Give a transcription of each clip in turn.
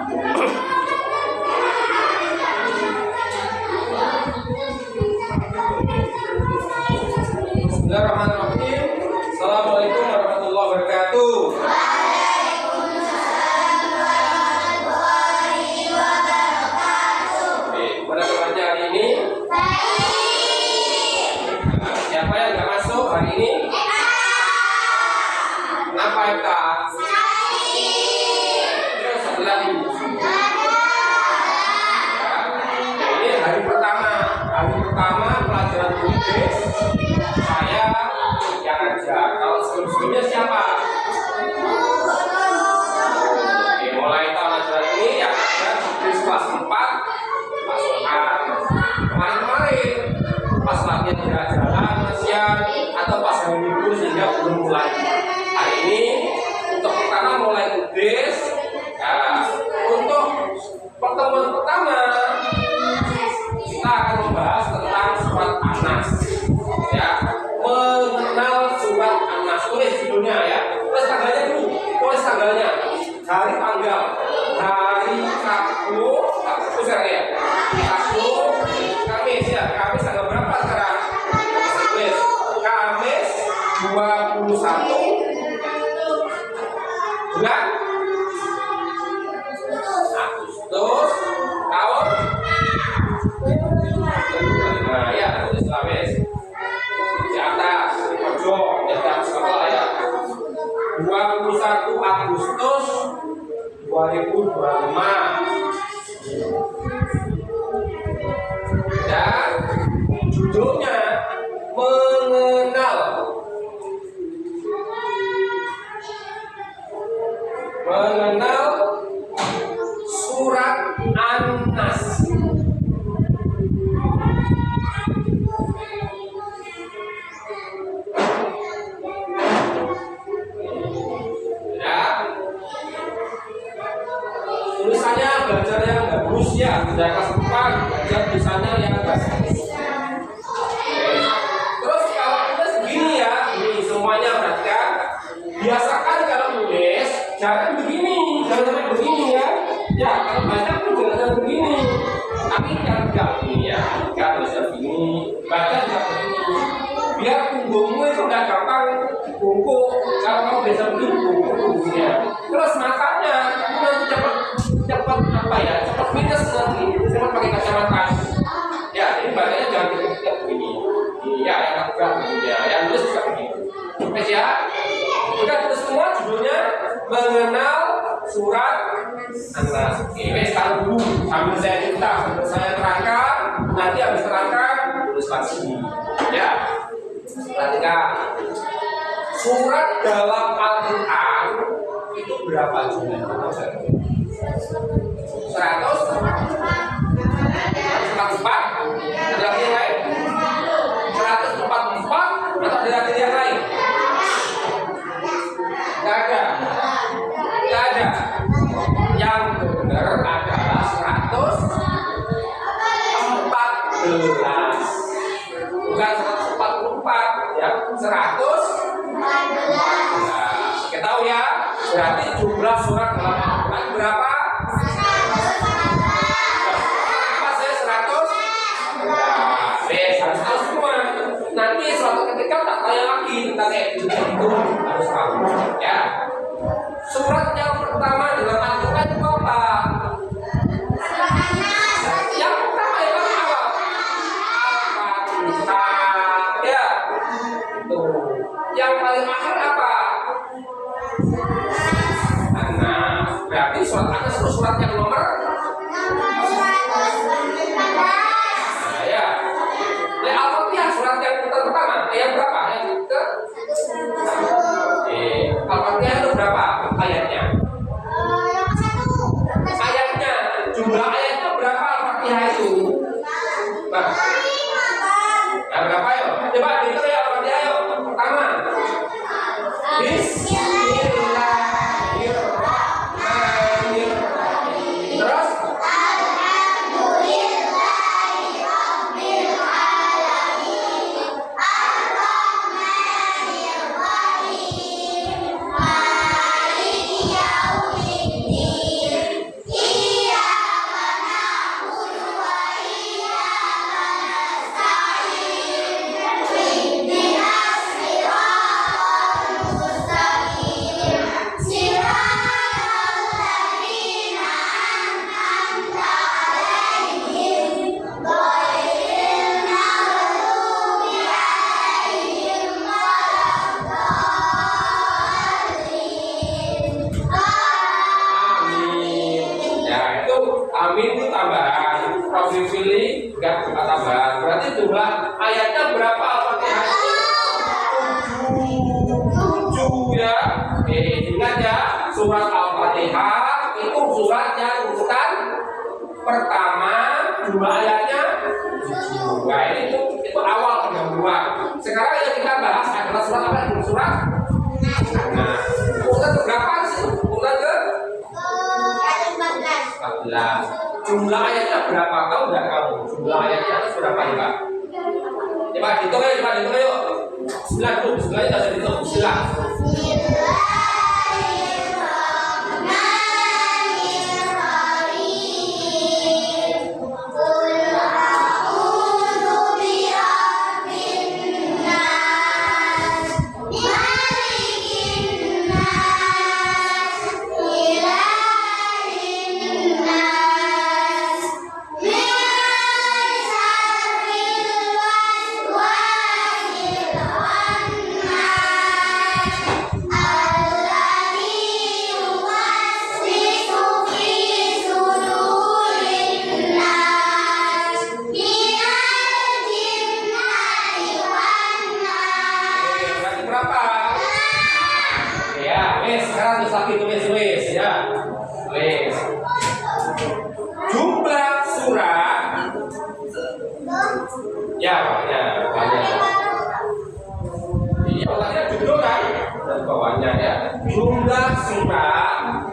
Bismillahirrahmanirrahim. Assalamualaikum warahmatullahi wabarakatuh. Pada tempatnya hari ini, siapa yang nggak masuk hari ini? Kenapa ya? Terus sebelah ibu. Ini hari pertama pelajaran tulis. Saya yang ajar. Kalau sebelumnya siapa? Oke, mulai pelajaran ini yang ajar tulis kelas 4 masukkan. Kemarin pas latihan jalan-jalan kasihan atau pas hari minggu sehingga belum mulai. Hari ini untuk pertama mulai tulis. Untuk pertemuan pertama kita akan membahas tentang surat An-Nas. Ya, mengenal surat An-Nas. Tulis judulnya ya. Tulis tanggalnya dulu. Tulis tanggalnya. Hari tanggal. Hari Sabtu. Sekarang ya. Sabtu. Kamis ya. Kamis tanggal berapa sekarang? Tulis. Kamis 21 bulan Agustus tahun. Nah ya, tulis Kamis di atas pojok di atas kepala ya. 21 Agustus 2025. Dan judulnya mengenal surat An-Nas. Tulisannya belajar yang bagus ya, tidak kelas 4 belajar tulisannya yang bagus. Terus kalau tulis begini ya, ini semuanya perhatikan. Biasakan kalau tulis jangan begini, jangan sampai begini ya. Ya kalau baca pun jangan sampai begini. Tapi jangan begini ya, nggak bisa begini. Baca juga begini. Biar punggungmu itu nggak gampang bungkuk. Kalau kamu biasa begini bungkuk punggungnya. Terus matanya kamu nanti cepat apa ya, cepat minus nanti, cepat pakai kacamata. Ya, ini bacanya jangan diketik begini. Iya, yang agak begini ya, yang tulis juga begini. Oke ya, kita tulis semua judulnya mengenal surat An-Nas. Oke, sekarang dulu sambil saya cerita, sambil saya terangkan, nanti habis terangkan tulis lagi. Ya, perhatikan. Surat dalam Al-Quran itu berapa jumlahnya? 144. Ada yang lain? 144 atau ada yang lain? Tidak ada. Yang benar adalah 114. Bukan 144 ya, 114. Kita tahu ya, berarti jumlah surat dalam Al-Quran berapa? Nanti suatu ketika tak tanya lagi tentang itu harus tahu ya. Surat yang pertama dalam Al-Quran itu apa? Yang pertama itu apa? Al-Fatihah ya. Yang paling akhir apa? Nah, berarti surat An-Nas itu surat yang nomor ayat berapa? Al-Fatihah itu berapa ayatnya? Ayatnya, jumlah ayatnya berapa Al-Fatihah itu? Nah, berapa ya? Coba dihitung ya Al-Fatihah yuk. Pertama, Bismillahirrahmanirrahim. Terus Amin itu tambahan, Profili enggak tambahan. Berarti jumlah ayatnya berapa Al-Fatihah? 7 ya. Oke, ingat ya, surat Al-Fatihah itu surat yang urutan pertama, jumlah ayatnya 7. Nah, itu awal pendahuluan. Sekarang yang kita bahas adalah surat apa? Surat. Nah, urutan berapa sih? Urutan ke 14. Jumlah ayatnya berapa? Tahu nggak kamu? Jumlah ayatnya berapa ya? Coba dihitung yuk. 9 tuh, 9 aja bisa dihitung. Silakan. Jumlah surat ya banyak. Iya, makanya judul kan dan bawahnya ya. Jumlah surat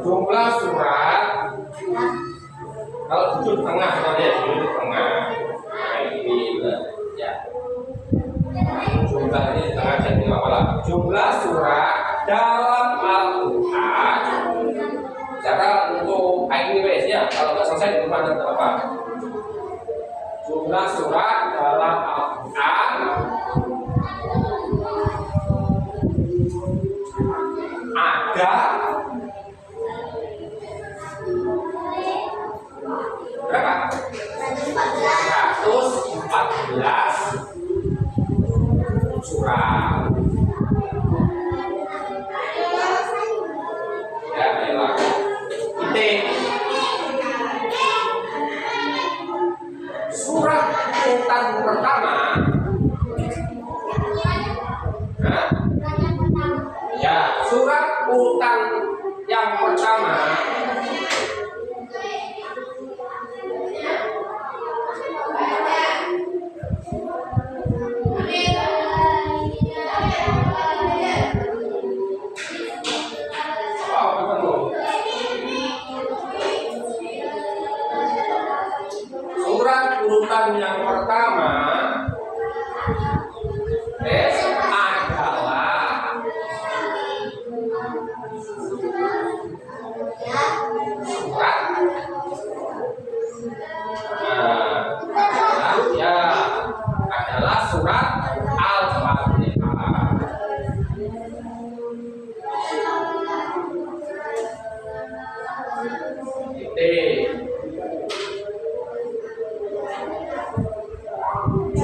jumlah surat kalau judul tengah namanya judul tengah. Nah, ini ya. Jumlah ini di tengah jadi apa? Jumlah surat dalam Al-Quran. Cara untuk IPWS ya, kalau nggak selesai di rumah nanti apa? Jumlah surat dalam Al-Quran ada berapa? 114 surat. Ya, baiklah. Surat urutan pertama. Nah, ya, surat urutan yang pertama urutan yang pertama adalah surat Al-Fatihah.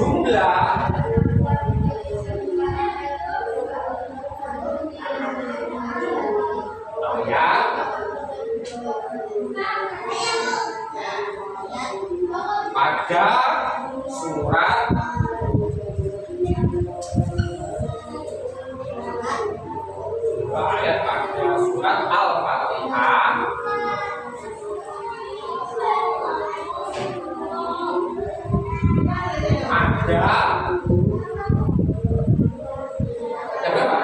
Jumlah ayat pada surat ayat pada surat Al-Fatihah ada berapa?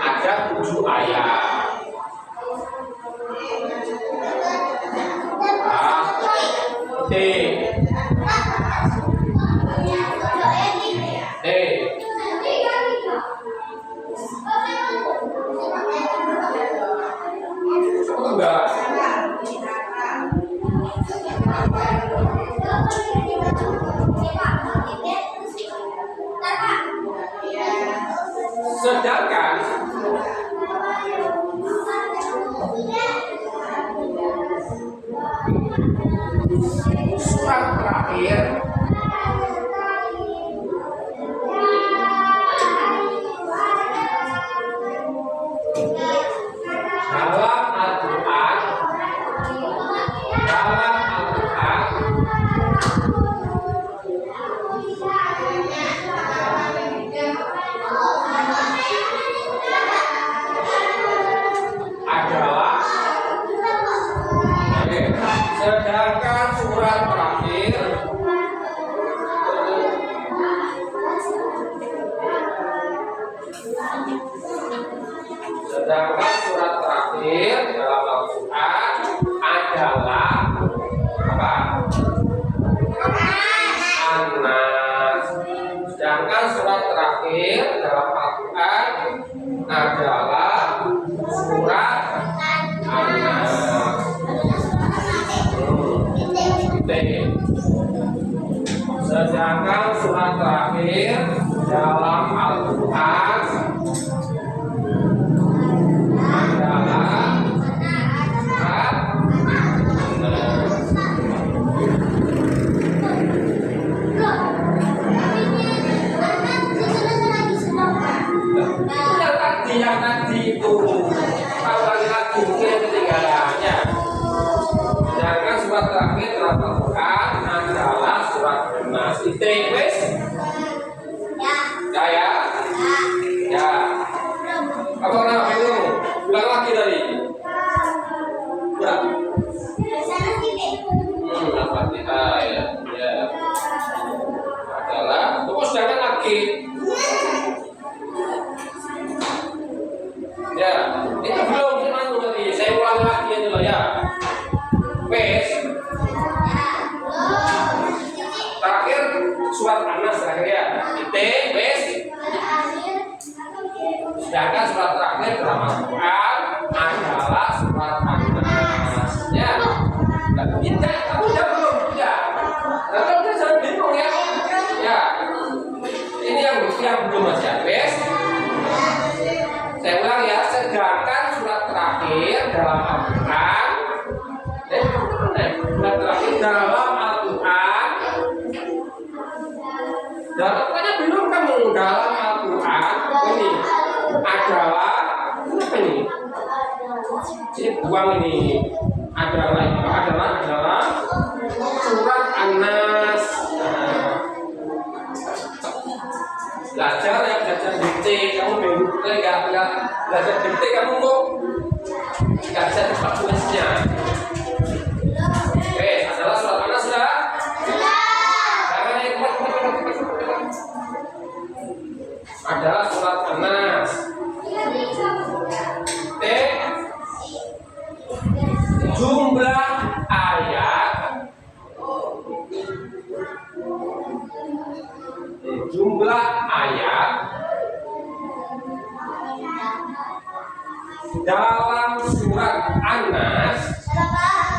Ada 7 ayat. Sedangkan surat terakhir Sedangkan surat terakhir dalam Al-Quran adalah apa? An-Nas. Sedangkan surat terakhir dalam Al-Quran adalah surat An-Nas. Sedangkan surat terakhir dalam Al-Quran adalah surat An-Nas. Yang tadi itu kalau lagi mungkin ketinggalannya. Sedangkan surat terakhir dalam Al-Quran adalah surat An-Nas. Wes? Ya. Ya. Apa nama itu? Ulang lagi tadi. Ya. Al-Fatihah ya. Ya. Adalah. Terus sedangkan lagi. Ya, itu belum semuanya tadi. Saya ulang lagi aja loh ya. Wes. Terakhir surat An-Nas terakhir ya. Wes. Sedangkan surat terakhir dalam Al-Quran adalah surat An-Nas. Ya. Tidak, kamu udah belum? Tidak. Nanti udah jangan bingung ya. Ya. Ini yang belum Mas ya. Wes. Saya ulang ya, sedangkan surat terakhir dalam Al-Quran surat terakhir dalam Al-Quran pokoknya belum kamu dalam Al-Quran ini adalah apa ini? Jadi buang ini adalah surat An-Nas. Belajar ya, belajar dikte, kamu enggak belajar dikte, kamu kok nggak bisa cepat tulisnya. Oke, adalah surat mana sudah? Adalah surat An-Nas. Jumlah ayat dalam surat An-Nas ada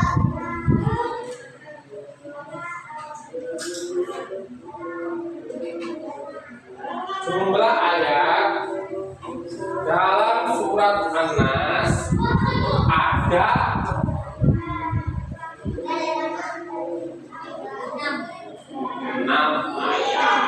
6 ayat. Dalam surat An-Nas ada 6 ayat.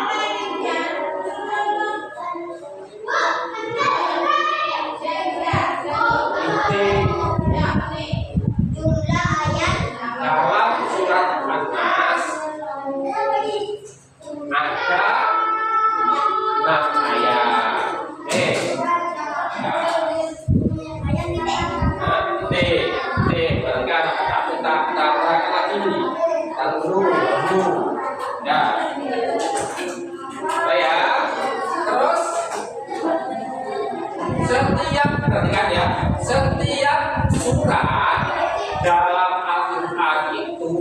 Ya. Terus setiap surat dalam Al-Quran itu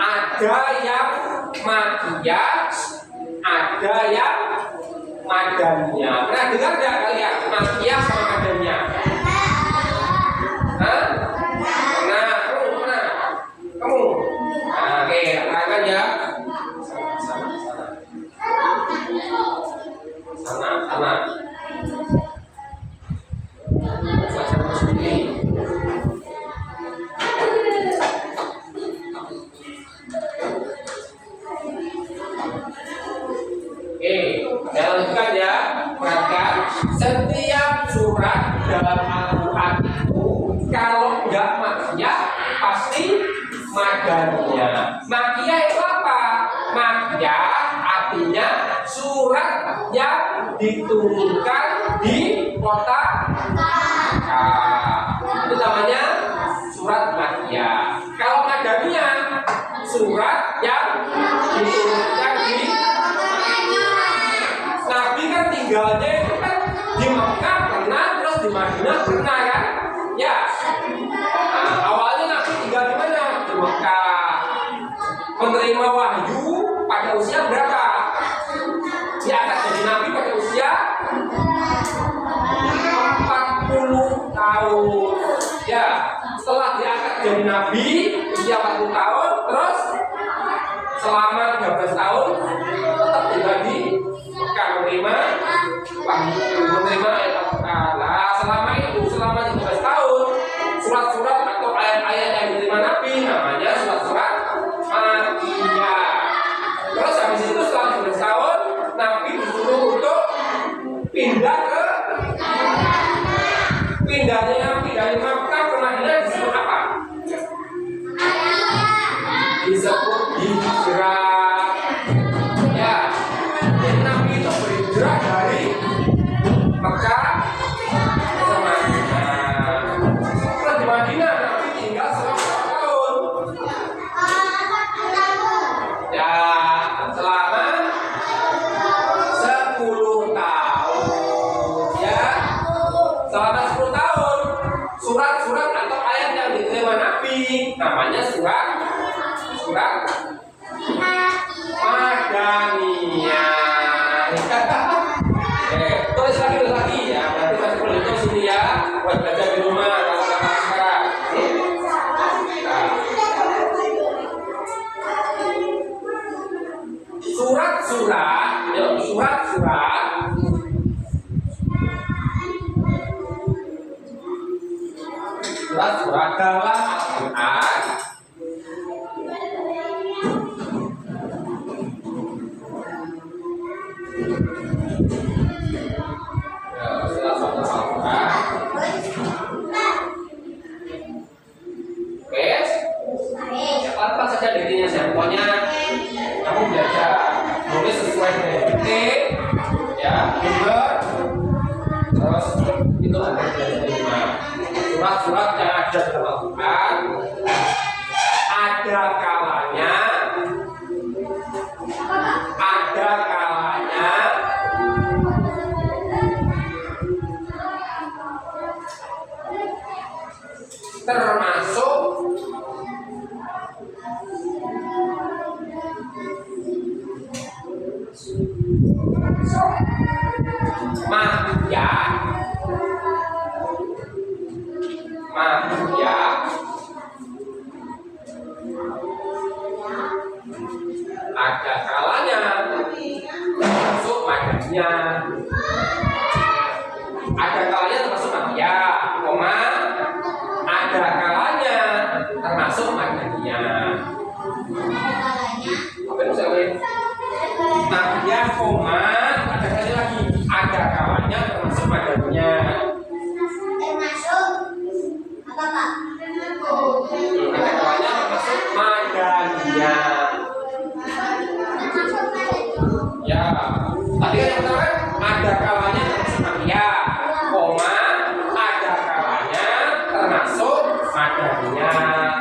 ada yang makiyah, ada yang madaniyah. Pernah dengar nggak kalian makiyah sama madaniyah? Hah? Pernah? Kamu? Oke, katakan ya. Sana. Saya lanjutkan ya. Perhatikan, setiap surat dalam Al-Quran itu kalau nggak makiyah pasti madaniyah. Makiyah itu apa? Makiyah artinya surat yang diturunkan di kota Makkah. Itu namanya surat makiyah. Kalau madaniyah surat yang diturunkan di Nabi kan tinggalnya itu kan di Makkah pernah, terus di Madinah jadi nabi usia 40 tahun, terus selama 13 tahun tetap tinggal di Mekah menerima Mekah. Nah, selama itu selama 13 tahun surat-surat atau ayat-ayat yang diterima nabi namanya surat-surat Makkiyah. Terus habis itu setelah 13 tahun nabi disuruh untuk pindahnya nabi dari Makkah ke Madinah disebut apa? Disebut hijrah. Ya, jadi nabi itu berhijrah dari Mekah ke Madinah. Setelah di Madinah nabi tinggal selama berapa tahun? Ya, selama 10 tahun. Ya, selama 10 tahun surat-surat atau ayat yang diterima nabi namanya surat Madaniyah. Tulis lagi ya. Nanti masih perlu hitung sini ya. Buat belajar di rumah kalau kakak sekarang. Surat-surat dalam Al-Quran apa saja dirinya pokoknya kamu belajar nulis sesuai dengan titik ya, benar. Terus itu ada surat-surat yang ada dalam Al-Quran ada kalanya termasuk Makkiyah ada kalanya termasuk Madaniyah, ada kalanya termasuk Makkiyah, ada kalanya termasuk Madaniyah. Apa itu saya? Makkiyah, ada kali lagi, ada kalanya termasuk Madaniyah. Ada kalanya termasuk Madaniyah. Ya, tadi kan yang pertama ada kalanya termasuk Makkiyah, ada kalanya termasuk Madaniyah.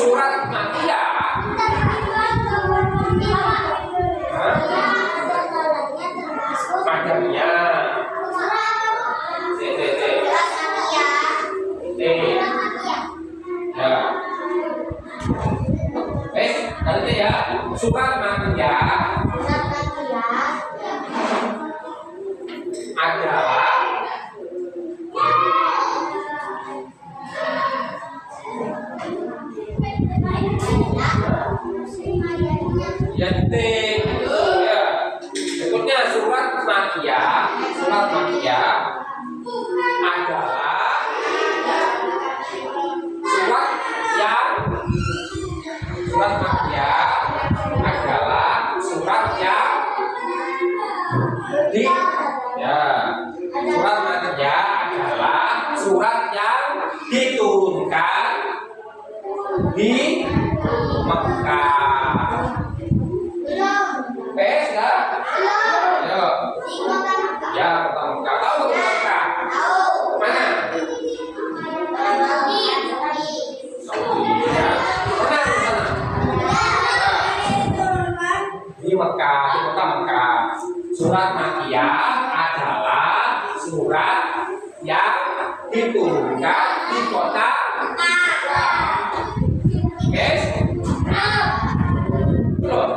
Surat Makkiyah Madaniyah. Nanti ya, surat Makkiyah adalah ya. Berikutnya surat Makkiyah adalah surat yang diturunkan di Mekah. Sudah? Ayo. Ya, kota Mekah. Tahu kota Mekah? Mana? Saudi. Ya. Pernah ke sana? Di Mekah, di kota Mekah. Surat Makkiyah adalah surat yang diturunkan di kota. Guys, belum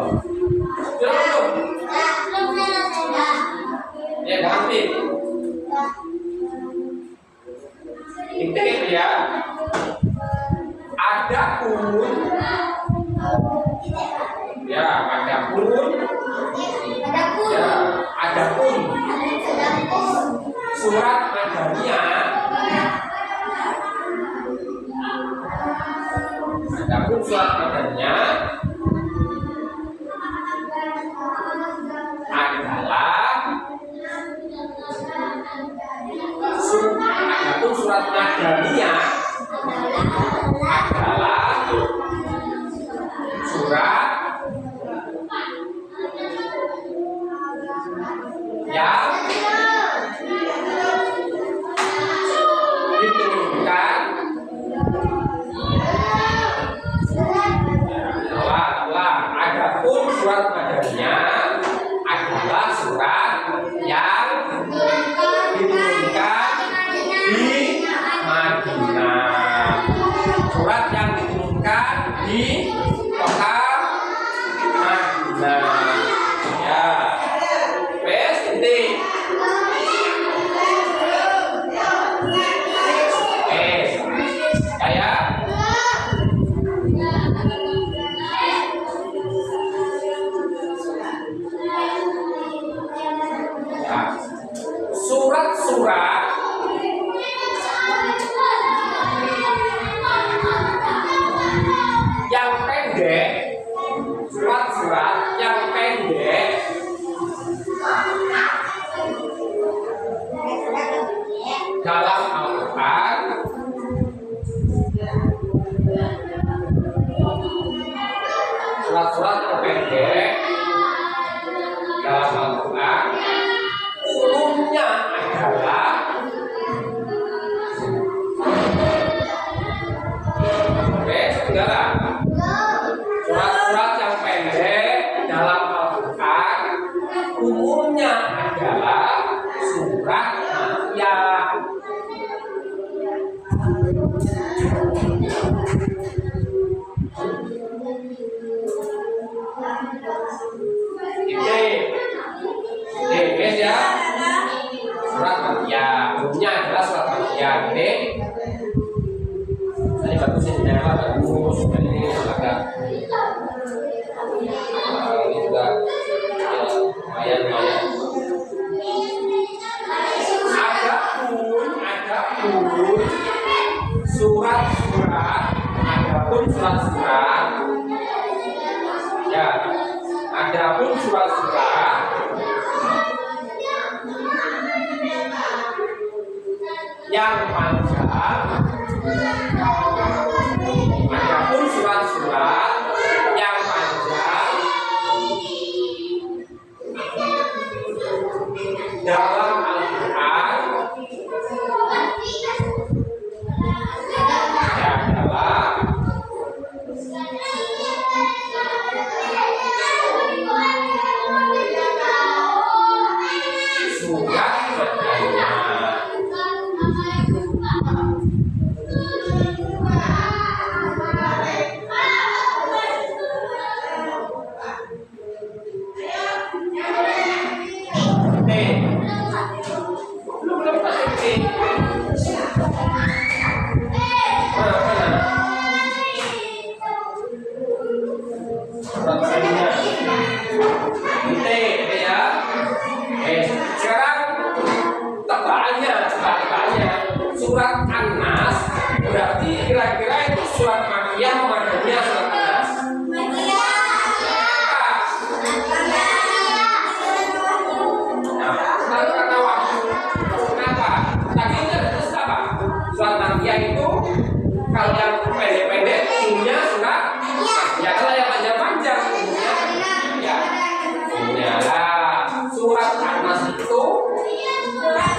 ya, ganti itu ya. Adapun ya, adapun surat Madaniyah, adalah surat yang diturunkan. Adapun surat Madaniyah adalah surat yang diturunkan di Madinah. Surat yang diturunkan di kota Madinah. Ya, wes inti. Kayak surat-surat yang pendek, surat-surat yang pendek dalam Al-Quran surat-surat yang pendek dalam Al-Quran umumnya adalah surat-surat yang pendek dalam Al-Quran umumnya adalah surat Makkiyah. Guys ya, surat Makkiyah umumnya adalah surat Makkiyah. Saya bagusin merah bagus, ini agak ini juga ya, lumayan. Adapun surat-surat yang panjang, adapun surat-surat yang panjang dalam Al-Quran adalah surat Madaniyah. Sekarang tebakannya surat An-Nas berarti kira-kira itu surat Makkiyah atau Madaniyah? Surat An-Nas karena waktu. Kenapa? Tadi terus apa? Surat Makkiyah itu kalau yang pendek-pendek punya surat ya, kalau yang panjang-panjang ya lah surat An-Nas itu surat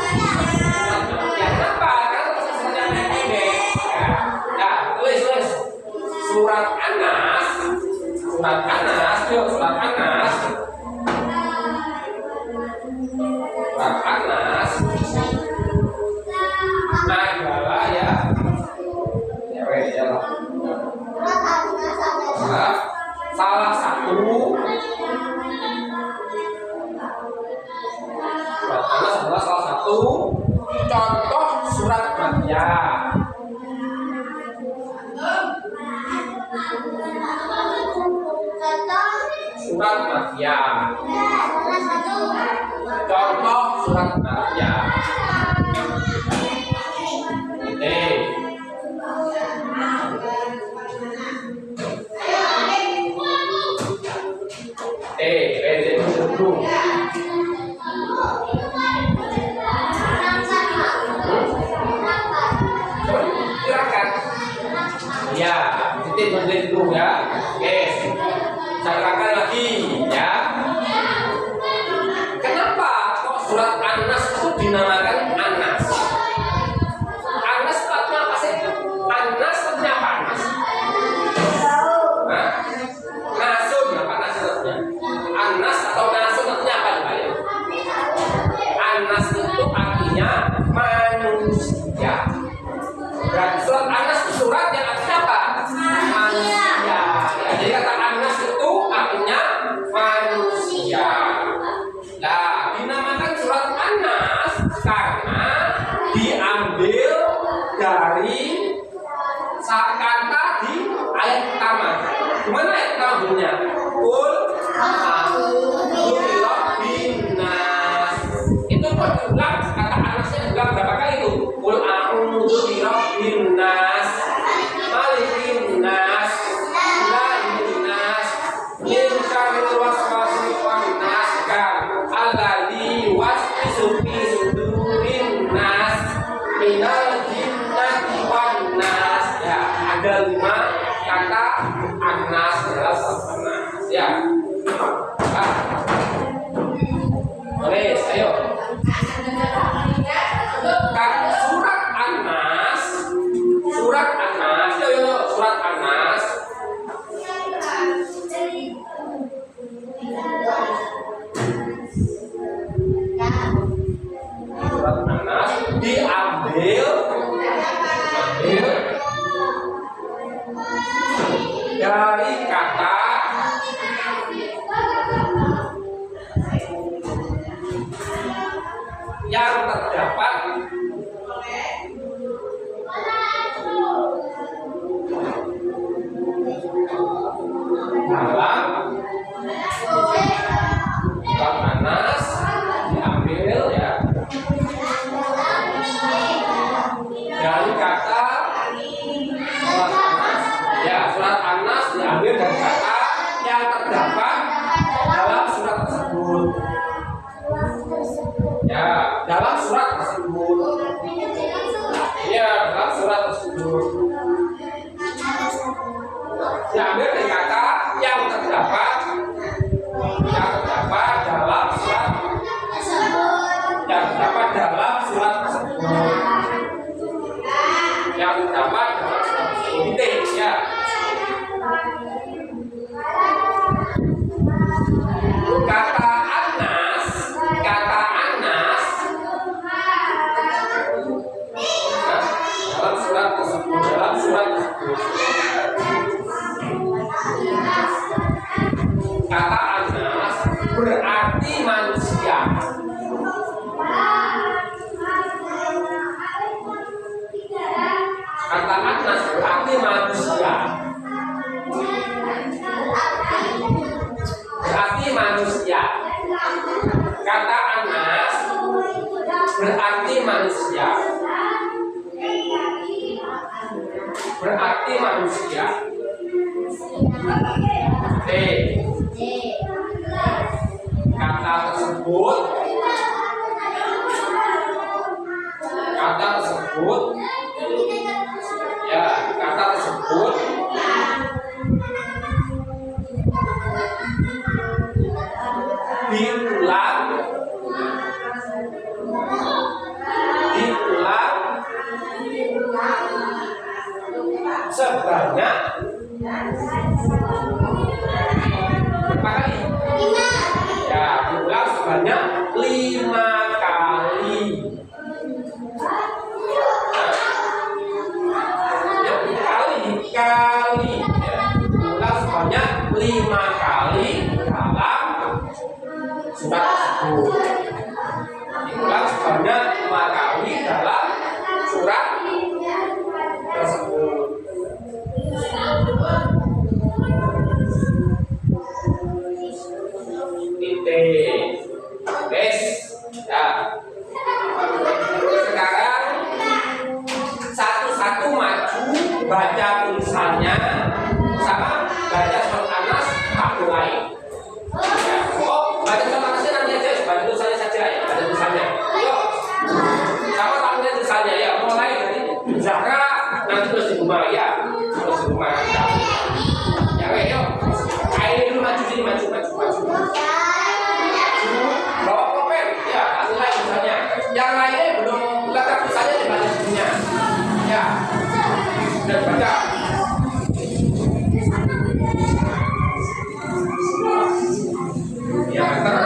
yang apa? Kan surat yang pendek ya. Nah, tulis surat An-Nas, yuk surat An-Nas adalah satu contoh surat Makkiyah. Surat Makkiyah. Contoh surat Makkiyah. Ya, titik menjadi dulu ya. Oke, saya katakan lagi ya. Kenapa kok surat An-Nas itu dinamakan An-Nas? An-Nas artinya apa sih? An-Nas artinya apa? An-Nas? Nah, nasun apa nasunnya? An-Nas atau nasun artinya apa ya? An-Nas itu artinya manusia. Dan surat An-Nas itu surat yang artinya apa? Manusia. Ya, jadi kata An-Nas itu artinya manusia. Nah, dinamakan surat An-Nas karena diambil dari kata di ayat pertama. Gimana ayat pertama bunyinya? Qul a'udzu birabbin nas. Itu kok diulang kata An-Nasnya diulang berapa kali itu? Qul a'udzu birabbin nas, malikin nas, ilahin nas, min syarril waswasil khannas, alladzi yuwaswisu fi sudurin nas, minal jinnati wan nas. Ya, ada 5 kata An-Nas dalam An-Nas. Ya. Oke, ayo. Surat An-Nas, surat An-Nas, ayo surat An-Nas. Surat An-Nas diambil dari kata yang terdapat dalam surat An-Nas, diambil ya dari kata surat An-Nas. Ya, surat An-Nas diambil dari kata yang terdapat dalam surat tersebut. Ya, dalam surat tersebut. Ya, dalam surat tersebut. Diambil dari kata yang terdapat dalam surat tersebut. Yang terdapat dalam surat tersebut. Yang terdapat dalam surat tersebut. Ya. Kata An-Nas dalam surat tersebut, kata An-Nas berarti manusia. Kata An-Nas berarti manusia. Berarti manusia. Kata An-Nas berarti manusia. Berarti manusia. Kata tersebut ya, kata tersebut diulang sebanyak berapa kali? 5. Ya, diulang sebanyak 5 kali. Kali ya, diulang sebanyak 5 kali dalam surat tersebut. Diulang sebanyak mengetahui dalam surat tersebut. Titik. Tes. Ya. Sekarang satu-satu maju baca tulisannya sama baca surat Anas aku lain. Ya. Oh, baca surat Anasnya nanti aja, baca tulisannya saja ya, baca tulisannya. Yuk. Sama tahunya tulisannya ya, mulai dari Zahra nanti terus di rumah ya, terus di rumah. Ya, yuk. Ini dulu maju sini, maju. Bawa pulpen, ya, mulai tulisannya. Yang lainnya belum letak tulisannya dibaca dulunya. Ya, dan baca. Ya, antar.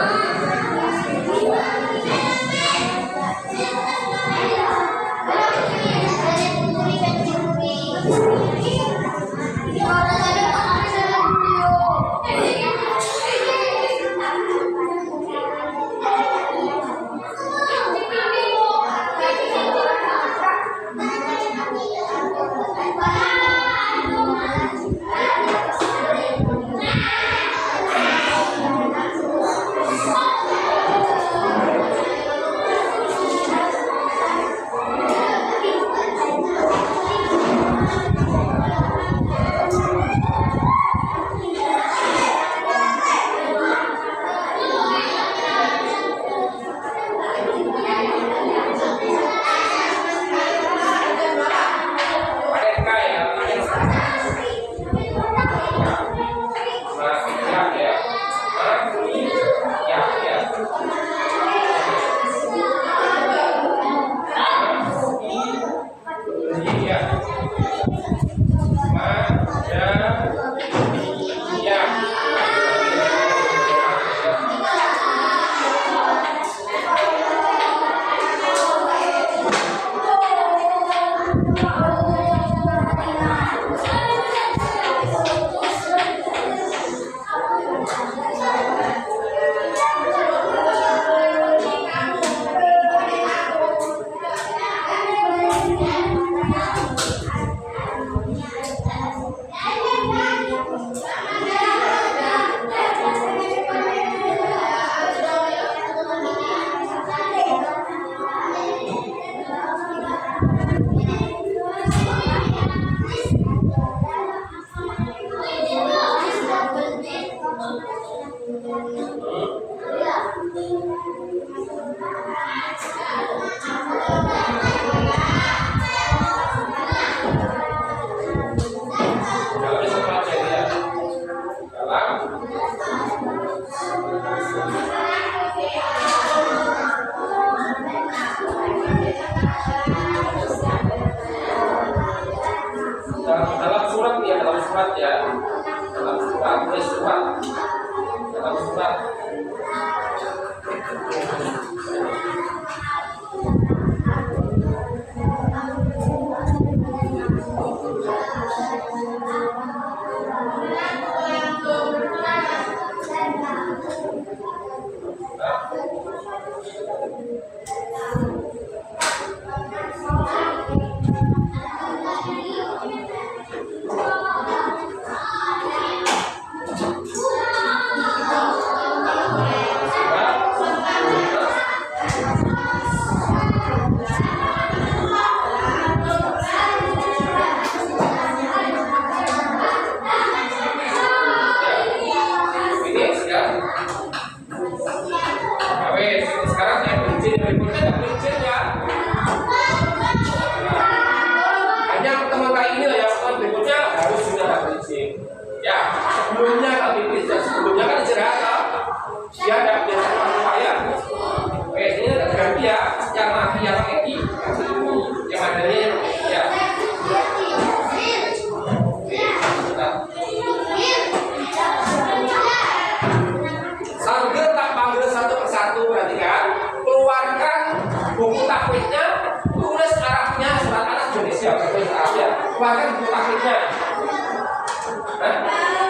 Keluarkan buku taklidnya.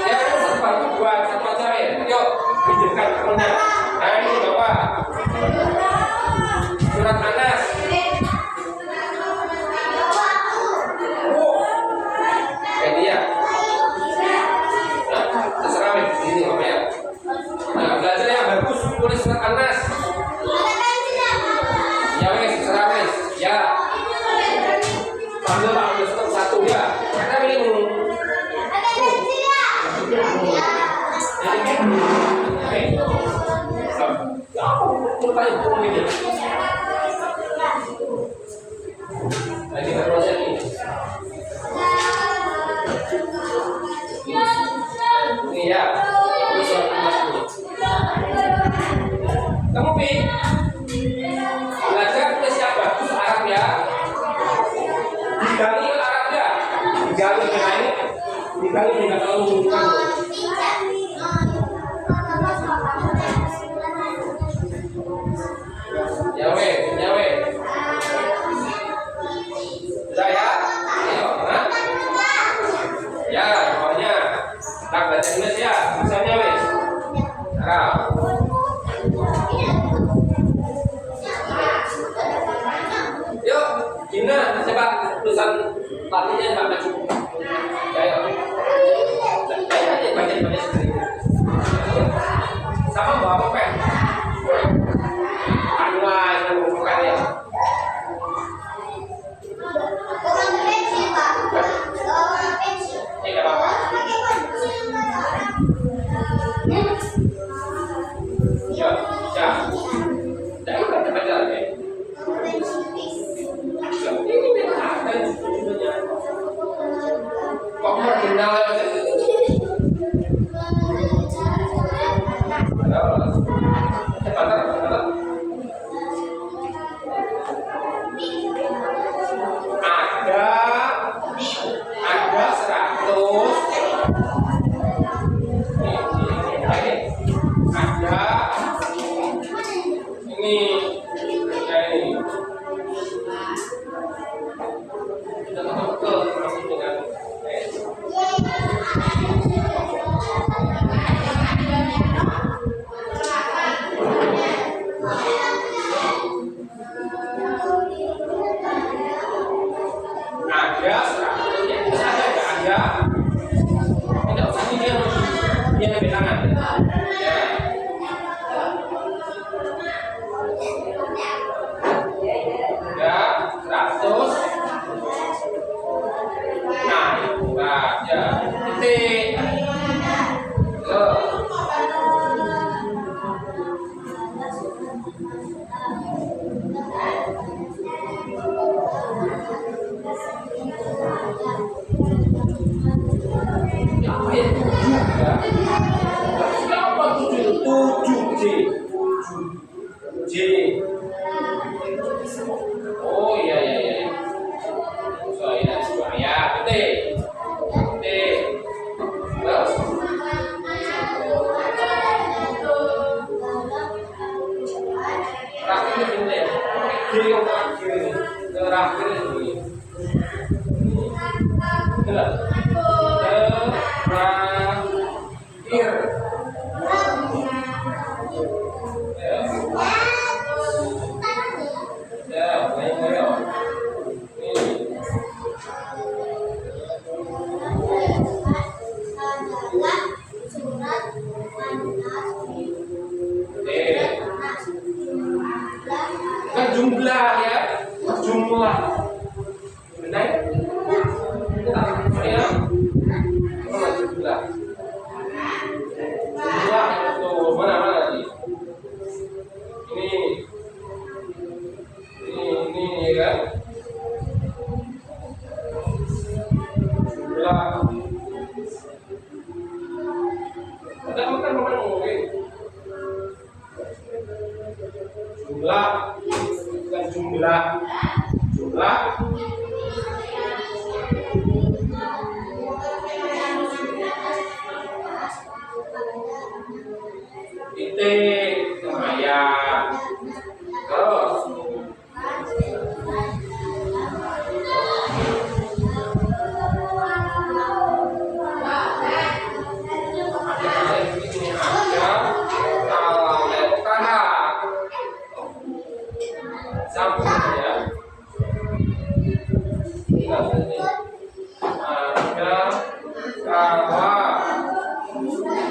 Ya, satu batu buat satu ajarin. Yuk, hidupkan temennya. Nah, ini bawa surat Anas. Ya. Sambil ambil satu ya. Kita ini. Lagi berproses ini. Ini ya. Kamu pi belajar tulis yang bagus Arab ya. Digali Arab ya. Digali dengan ini. Digali dengan kalau Yawe. Sudah ya? Ayo, nah. Ya, pokoknya. Nah, baca Inggris ya. Misalnya wes. Arab. Yuk, gimana? Coba tulisan latihannya Mbak Maju. Ayo. Baca sendiri. Sama bawa pen. Yang bukan ya. Tidak apa-apa. Ya, bisa. Tidak baca lagi. Ini memang ada judulnya. Kok marginal aja? Ada 100. Ada ini. Kita betul masih dengan ada 100 ya, ada. Tidak usah dia lebih tangan. Ya. Ada 100. Nah, ya, titik. J. Oh iya. Ya, titik. Terus. Terakhir ini ya. Kiri. Terakhir ini. Terakhir. Jumlah ya, jumlah. Benar? Saya jumlah. Jumlah itu mana lagi? Ini ya kan? Jumlah. Ada makan mungkin. Jumlah. Bukan jumlah titik lumayan. Terus sambung ya. Ada kawa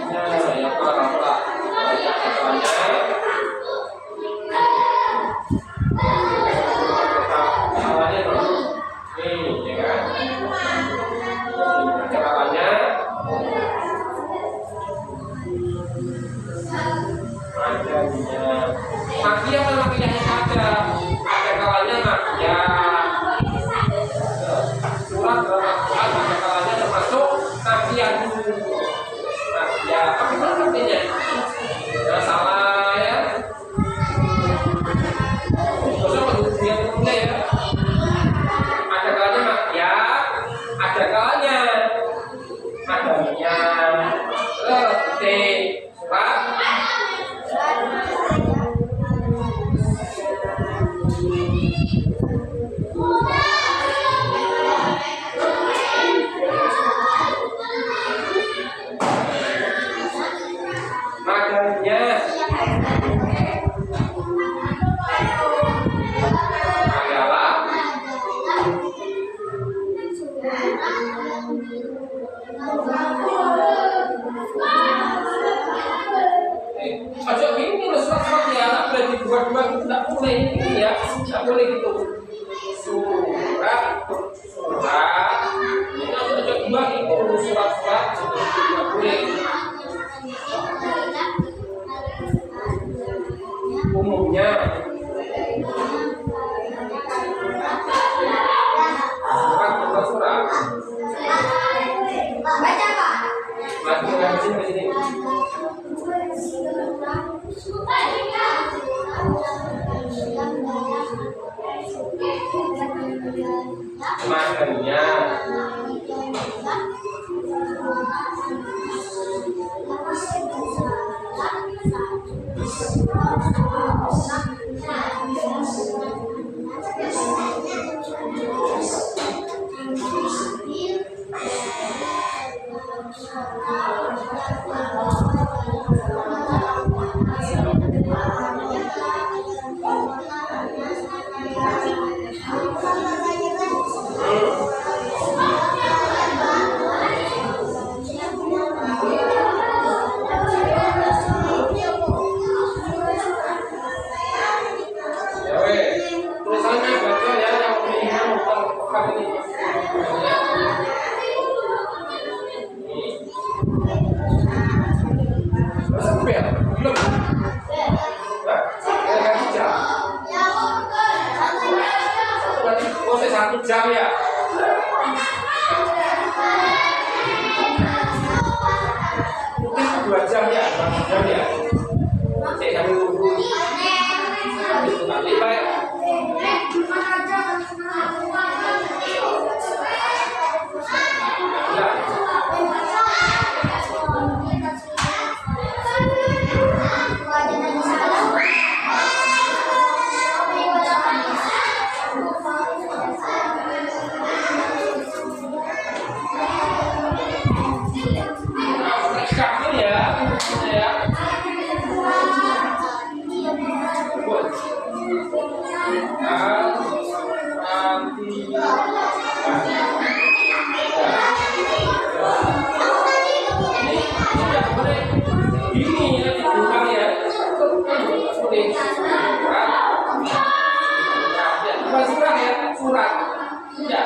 ya para banyak ini ya, nggak boleh gitu. Surat, ini ada dua itu surat-surat, nggak boleh. Umumnya surat. Baca Pak. Di sini. Makanya tulisannya baca ya yang pilihan bukan pekan ini. Sampai ya? Belum? Berarti 1 jam ya? Mungkin 2 jam ya? 2 jam ya? Saya sambil tunggu. Itu nanti baik. Surat. Ya.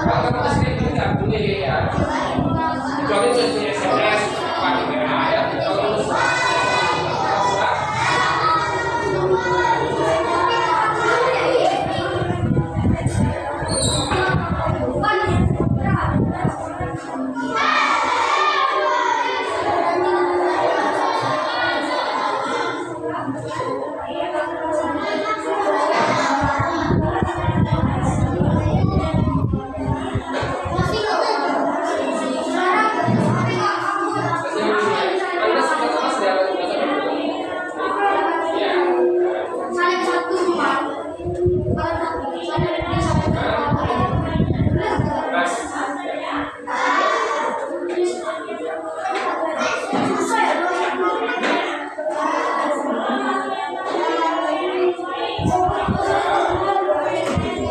Kalau kamu sering nggak boleh ya. Kecuali sesuai SMS, pakai WA ya.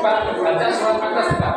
Kalau baca surat Al-Fatihah sudah.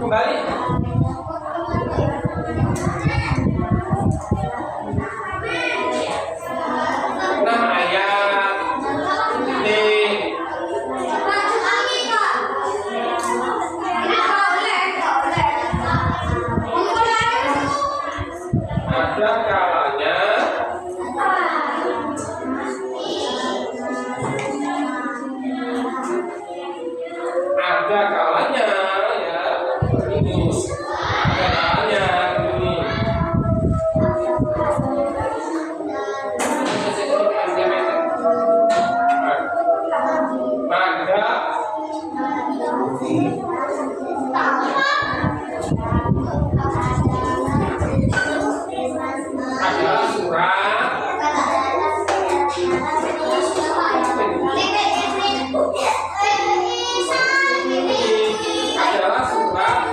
Kembali. Nama ayat ada kalanya ya ini adalah surat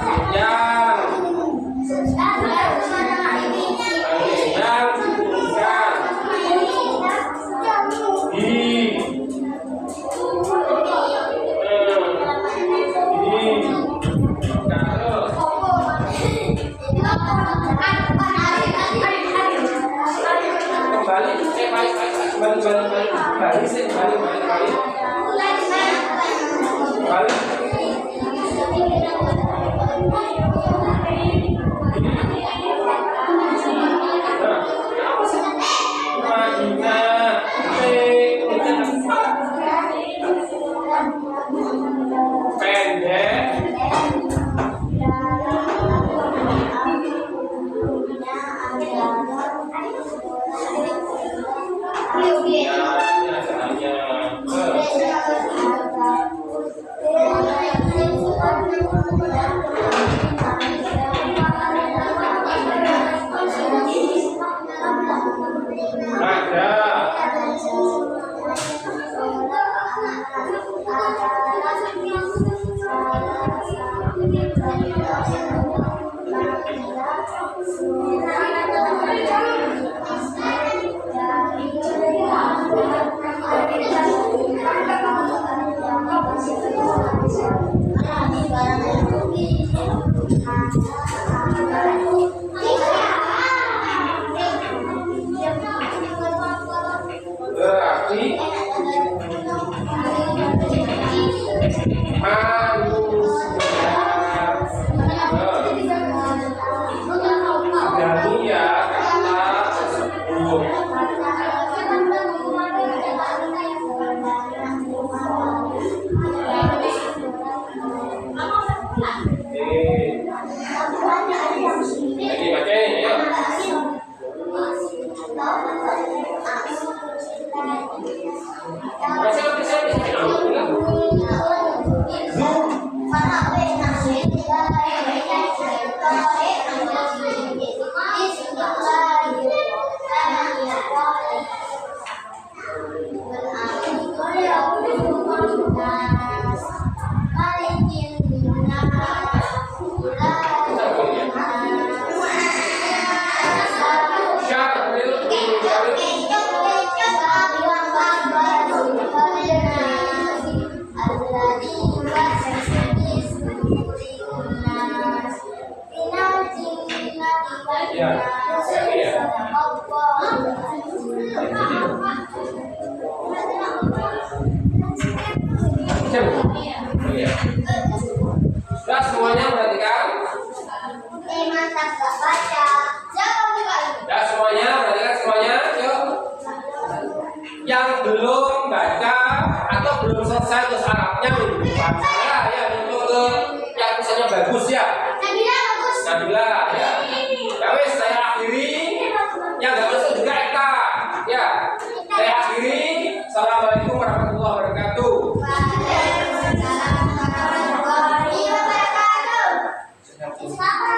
Lagi baca ya. Nah, semuanya perhatikan. Nah, semuanya perhatikan semuanya. Yuk. Yang belum baca atau belum selesai tulis Arabnya baca ya untuk ke yang misalnya bagus ya. Nabila ya. Ya wes saya akhiri. Yang nggak masuk juga Eka. Ya. Saya akhiri. Assalamualaikum warahmatullahi wabarakatuh. Waalaikumsalam warahmatullahi wabarakatuh.